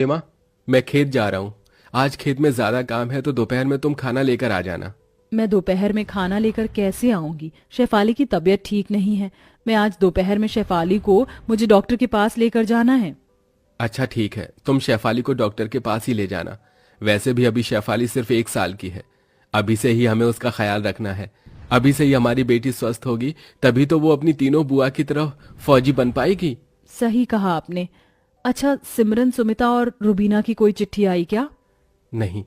माँ, मैं खेत जा रहा हूँ। आज खेत में ज्यादा काम है तो दोपहर में तुम खाना लेकर आ जाना। मैं दोपहर में खाना लेकर कैसे आऊंगी? शेफाली की तबीयत ठीक नहीं है। मैं आज दोपहर में शेफाली को मुझे डॉक्टर के पास लेकर जाना है। अच्छा ठीक है, तुम शेफाली को डॉक्टर के पास ही ले जाना। वैसे भी अभी शेफाली सिर्फ 1 साल की है। अभी से ही हमें उसका ख्याल रखना है। अभी से ही हमारी बेटी स्वस्थ होगी तभी तो वो अपनी तीनों बुआ की तरह फौजी बन पाएगी। सही कहा आपने। अच्छा, सिमरन, सुमिता और रुबीना की कोई चिट्ठी आई क्या? नहीं,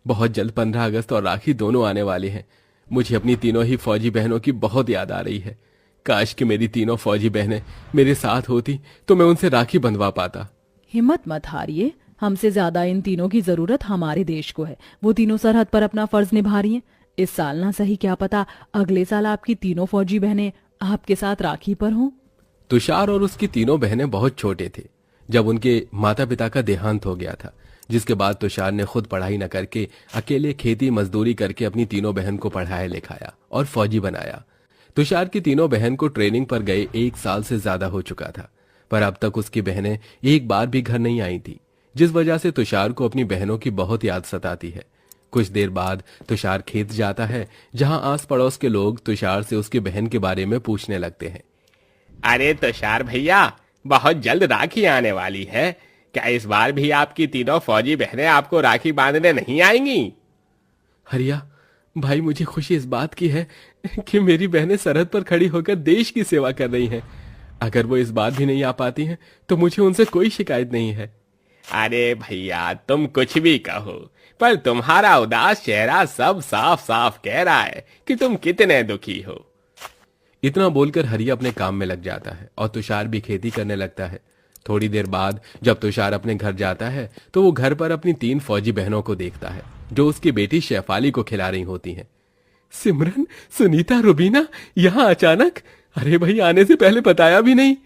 बहुत जल्द 15 अगस्त और राखी दोनों आने वाले हैं। मुझे अपनी तीनों ही फौजी बहनों की बहुत याद आ रही है। काश कि मेरी तीनों फौजी बहनें मेरे साथ होती तो मैं उनसे राखी बंधवा पाता। हिम्मत मत हारिए। हमसे ज्यादा इन तीनों की जरूरत हमारे देश को है। वो तीनों सरहद पर अपना फर्ज निभा रही हैं। इस साल ना सही, क्या पता अगले साल आपकी तीनों फौजी बहनें आपके साथ राखी पर हों। तुषार और उसकी तीनों बहनें बहुत छोटे थे जब उनके माता पिता का देहांत हो गया था, जिसके बाद तुषार ने खुद पढ़ाई न करके अकेले खेती मजदूरी करके अपनी तीनों बहन को पढ़ाया लिखाया और फौजी बनाया। तुषार की तीनों बहन को ट्रेनिंग पर गए 1 साल से ज्यादा हो चुका था, पर अब तक उसकी बहनें एक बार भी घर नहीं आई थी, जिस वजह से तुषार को अपनी बहनों की बहुत याद सताती है। कुछ देर बाद तुषार खेत जाता है, जहां आस पड़ोस के लोग तुषार से उसकी बहन के बारे में पूछने लगते हैं। अरे तुषार भैया, बहुत जल्द राखी आने वाली है। क्या इस बार भी आपकी तीनों फौजी बहनें आपको राखी बांधने नहीं आएंगी? हरिया भाई, मुझे खुशी इस बात की है कि मेरी बहनें सरहद पर खड़ी होकर देश की सेवा कर रही हैं। अगर वो इस बार भी नहीं आ पाती हैं तो मुझे उनसे कोई शिकायत नहीं है। अरे भैया, तुम कुछ भी कहो, पर तुम्हारा उदास चेहरा सब साफ साफ कह रहा है कि तुम कितने दुखी हो। इतना बोलकर हरिया अपने काम में लग जाता है और तुषार भी खेती करने लगता है। थोड़ी देर बाद जब तुषार अपने घर जाता है तो वो घर पर अपनी 3 फौजी बहनों को देखता है जो उसकी बेटी शेफाली को खिला रही होती हैं। सिमरन, सुनीता, रुबीना, यहाँ अचानक? अरे भाई, आने से पहले बताया भी नहीं।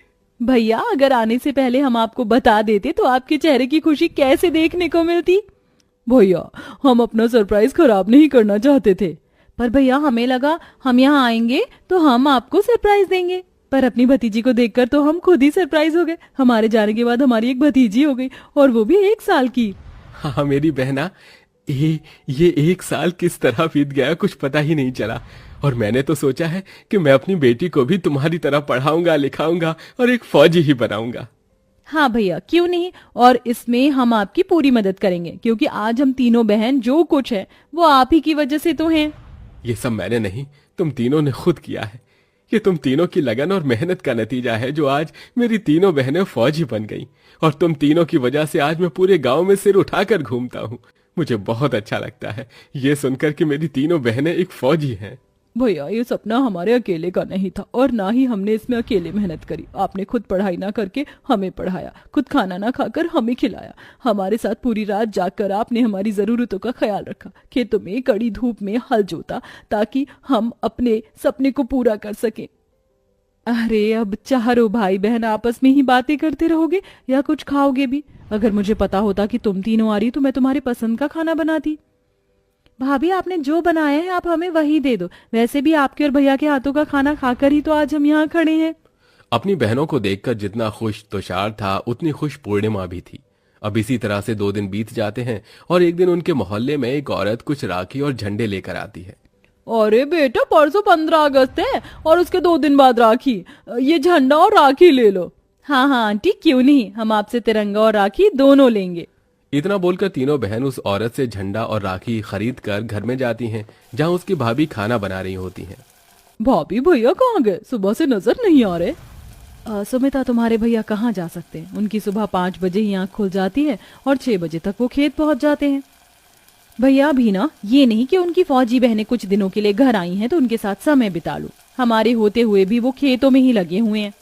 भैया, अगर आने से पहले हम आपको बता देते तो आपके चेहरे की खुशी कैसे देखने को मिलती? भैया, हम अपना सरप्राइज खराब नहीं करना चाहते थे। पर भैया, हमें लगा हम यहाँ आएंगे तो हम आपको सरप्राइज देंगे। पर अपनी भतीजी को देखकर तो हम खुद ही सरप्राइज हो गए। हमारे जाने के बाद हमारी एक भतीजी हो गई, और वो भी 1 साल की। हाँ मेरी बहना, ये 1 साल किस तरह बीत गया कुछ पता ही नहीं चला। और मैंने तो सोचा है कि मैं अपनी बेटी को भी तुम्हारी तरह पढ़ाऊंगा लिखाऊंगा और एक फौजी ही बनाऊंगा। हाँ भैया, क्यों नहीं। और इसमें हम आपकी पूरी मदद करेंगे, क्योंकि आज हम तीनों बहन जो कुछ है वो आप ही की वजह से तो हैं। ये सब मैंने नहीं, तुम तीनों ने खुद किया है। ये तुम तीनों की लगन और मेहनत का नतीजा है जो आज मेरी तीनों बहनें फौजी बन गई। और तुम तीनों की वजह से आज मैं पूरे गांव में सिर उठाकर घूमता हूँ। मुझे बहुत अच्छा लगता है ये सुनकर कि मेरी तीनों बहनें एक फौजी हैं। भैया, ये सपना हमारे अकेले का नहीं था, और ना ही हमने इसमें अकेले मेहनत करी। आपने खुद पढ़ाई ना करके हमें पढ़ाया, खुद खाना ना खाकर हमें खिलाया। हमारे साथ पूरी रात जागकर आपने हमारी जरूरतों का ख्याल रखा, खेतों में कड़ी धूप में हल जोता ताकि हम अपने सपने को पूरा कर सकें। अरे, अब चारों भाई बहन आपस में ही बातें करते रहोगे या कुछ खाओगे भी? अगर मुझे पता होता कि तुम तीनों आ रही तो मैं तुम्हारे पसंद का खाना बनाती। भाभी, आपने जो बनाया है आप हमें वही दे दो। वैसे भी आपके और भैया के हाथों का खाना खाकर ही तो आज हम यहाँ खड़े हैं। अपनी बहनों को देखकर जितना खुश तुषार था उतनी खुश पूर्णिमा भी थी। अब इसी तरह से 2 दिन बीत जाते हैं और एक दिन उनके मोहल्ले में एक औरत कुछ राखी और झंडे लेकर आती है। अरे बेटा, परसों 15 अगस्त है और उसके 2 दिन बाद राखी। ये झंडा और राखी ले लो। हाँ हाँ आंटी, क्यों नहीं, हम आपसे तिरंगा और राखी दोनों लेंगे। इतना बोलकर तीनों बहन उस औरत से झंडा और राखी खरीद कर घर में जाती हैं, जहां उसकी भाभी खाना बना रही होती हैं। भाभी, भैया कहाँ गए? सुबह से नजर नहीं आ रहे। सुमिता, तुम्हारे भैया कहाँ जा सकते हैं? उनकी सुबह 5 बजे ही आँख खुल जाती है और 6 बजे तक वो खेत पहुंच जाते हैं। भैया भी ना, ये नहीं कि उनकी फौजी बहनें कुछ दिनों के लिए घर आई हैं तो उनके साथ समय बिता लो। हमारे होते हुए भी वो खेतों में ही लगे हुए हैं।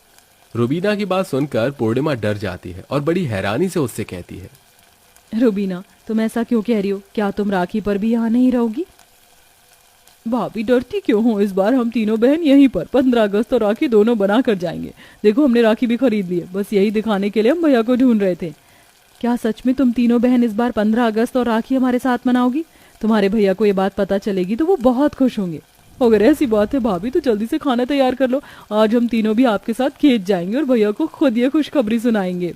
रुबीना की बात सुनकर पूर्णिमा डर जाती है और बड़ी हैरानी से उससे कहती है। रुबीना, तुम ऐसा क्यों कह रही हो? क्या तुम राखी पर भी यहाँ नहीं रहोगी? भाभी, डरती क्यों हो? इस बार हम तीनों बहन यहीं पर 15 अगस्त और राखी दोनों बना कर जाएंगे। देखो, हमने राखी भी खरीद ली है। बस यही दिखाने के लिए हम भैया को ढूंढ रहे थे। क्या सच में तुम तीनों बहन इस बार 15 अगस्त और राखी हमारे साथ मनाओगी? तुम्हारे भैया को ये बात पता चलेगी तो वो बहुत खुश होंगे। अगर ऐसी बात है भाभी तो जल्दी से खाना तैयार कर लो। आज हम तीनों भी आपके साथ खेत जाएंगे और भैया को खुद ये खुशखबरी सुनाएंगे।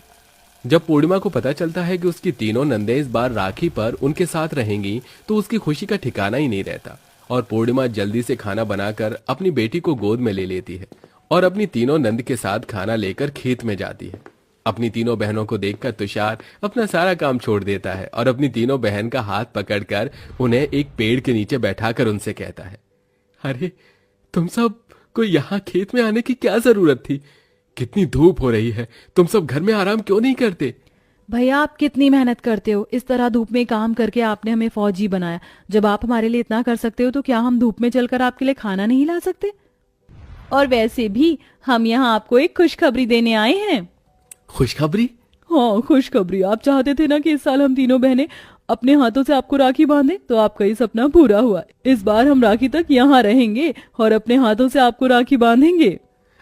जब पूर्णिमा को पता चलता है कि उसकी तीनों नंदें इस बार राखी पर उनके साथ रहेंगी तो उसकी खुशी का ठिकाना ही नहीं रहता और पूर्णिमा जल्दी से खाना बनाकर अपनी बेटी को गोद में ले लेती है और अपनी तीनों नंद के साथ खाना लेकर खेत में जाती है। अपनी तीनों बहनों को देखकर तुषार अपना सारा काम छोड़ देता है और अपनी तीनों बहन का हाथ पकड़कर उन्हें एक पेड़ के नीचे बैठाकर उनसे कहता है, अरे तुम सब को यहाँ खेत में आने की क्या जरूरत थी? कितनी धूप हो रही है, तुम सब घर में आराम क्यों नहीं करते? भैया आप कितनी मेहनत करते हो, इस तरह धूप में काम करके आपने हमें फौजी बनाया। जब आप हमारे लिए इतना कर सकते हो तो क्या हम धूप में चलकर आपके लिए खाना नहीं ला सकते? और वैसे भी हम यहाँ आपको एक खुशखबरी देने आए हैं। खुशखबरी? हाँ खुशखबरी। आप चाहते थे ना कि इस साल हम तीनों बहनें अपने हाथों से आपको राखी बांधे, तो आपका ये सपना पूरा हुआ। इस बार हम राखी तक यहाँ रहेंगे और अपने हाथों से आपको राखी बांधेंगे।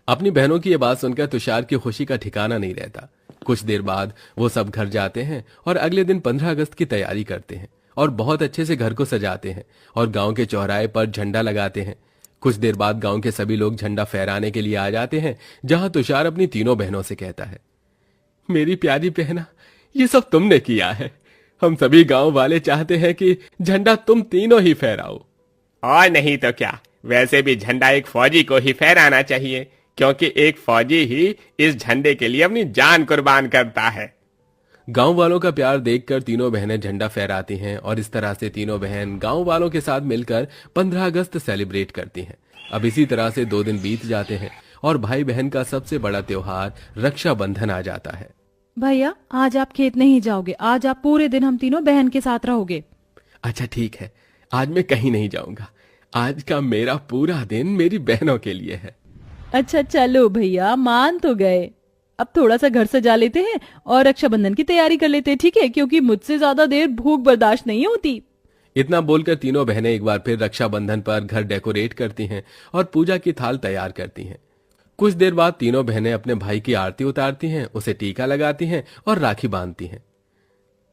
अपनी बहनों की ये बात सुनकर तुषार की खुशी का ठिकाना नहीं रहता। कुछ देर बाद वो सब घर जाते हैं और अगले दिन 15 अगस्त की तैयारी करते हैं और बहुत अच्छे से घर को सजाते हैं और गांव के चौराहे पर झंडा लगाते हैं। कुछ देर बाद गांव के सभी लोग झंडा फहराने के लिए आ जाते हैं, जहां तुषार अपनी तीनों बहनों से कहता है, मेरी प्यारी बहना, ये सब तुमने किया है। हम सभी गांव वाले चाहते हैं कि झंडा तुम तीनों ही फहराओ। और नहीं तो क्या, वैसे भी झंडा एक फौजी को ही फहराना चाहिए, क्योंकि एक फौजी ही इस झंडे के लिए अपनी जान कुर्बान करता है। गांव वालों का प्यार देखकर तीनों बहनें झंडा फहराती हैं और इस तरह से तीनों बहन गांव वालों के साथ मिलकर 15 अगस्त सेलिब्रेट करती हैं। अब इसी तरह से 2 दिन बीत जाते हैं और भाई बहन का सबसे बड़ा त्योहार रक्षाबंधन आ जाता है। भैया आज आप खेत नहीं जाओगे, आज आप पूरे दिन हम तीनों बहन के साथ रहोगे। अच्छा ठीक है, आज मैं कहीं नहीं जाऊंगा। आज का मेरा पूरा दिन मेरी बहनों के लिए है। अच्छा चलो भैया, मान तो गए। अब थोड़ा सा घर सजा लेते हैं और रक्षाबंधन की तैयारी कर लेते हैं, ठीक है? क्योंकि मुझसे ज्यादा देर भूख बर्दाश्त नहीं होती। इतना बोलकर तीनों बहनें एक बार फिर रक्षाबंधन पर घर डेकोरेट करती हैं और पूजा की थाल तैयार करती हैं। कुछ देर बाद तीनों बहनें अपने भाई की आरती उतारती हैं, उसे टीका लगाती हैं और राखी बांधती हैं।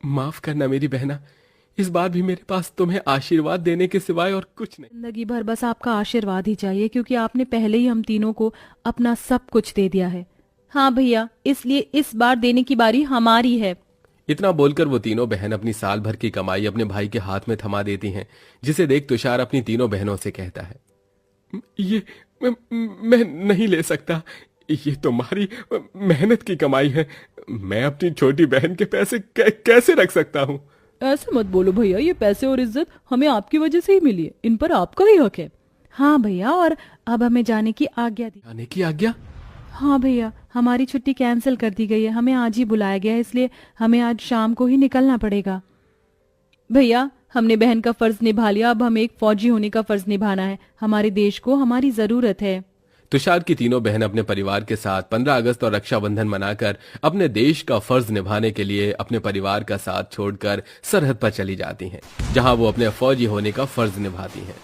माफ करना मेरी बहना, इस बार भी मेरे पास तुम्हें आशीर्वाद देने के सिवाय और कुछ नहीं। जिंदगी भर बस आपका आशीर्वाद ही चाहिए, क्योंकि आपने पहले ही हम तीनों को अपना सब कुछ दे दिया है। हाँ भैया, इसलिए इस बार देने की बारी हमारी है। इतना बोलकर वो तीनों बहन अपनी साल भर की कमाई अपने भाई के हाथ में थमा देती हैं, जिसे देख तुषार अपनी तीनों बहनों से कहता है, ये मैं नहीं ले सकता, ये तुम्हारी मेहनत की कमाई है। मैं अपनी छोटी बहन के पैसे कैसे रख सकता हूँ? ऐसे मत बोलो भैया, ये पैसे और इज्जत हमें आपकी वजह से ही मिली है, इन पर आपका ही हक है। हाँ भैया, और अब हमें जाने की आज्ञा दी। जाने की आज्ञा? हाँ भैया, हमारी छुट्टी कैंसिल कर दी गई है, हमें आज ही बुलाया गया है, इसलिए हमें आज शाम को ही निकलना पड़ेगा। भैया हमने बहन का फर्ज निभा लिया, अब हमें एक फौजी होने का फर्ज निभाना है। हमारे देश को हमारी जरूरत है। तुषार की तीनों बहन अपने परिवार के साथ 15 अगस्त और रक्षाबंधन मनाकर अपने देश का फर्ज निभाने के लिए अपने परिवार का साथ छोड़कर सरहद पर चली जाती हैं, जहां वो अपने फौजी होने का फर्ज निभाती हैं।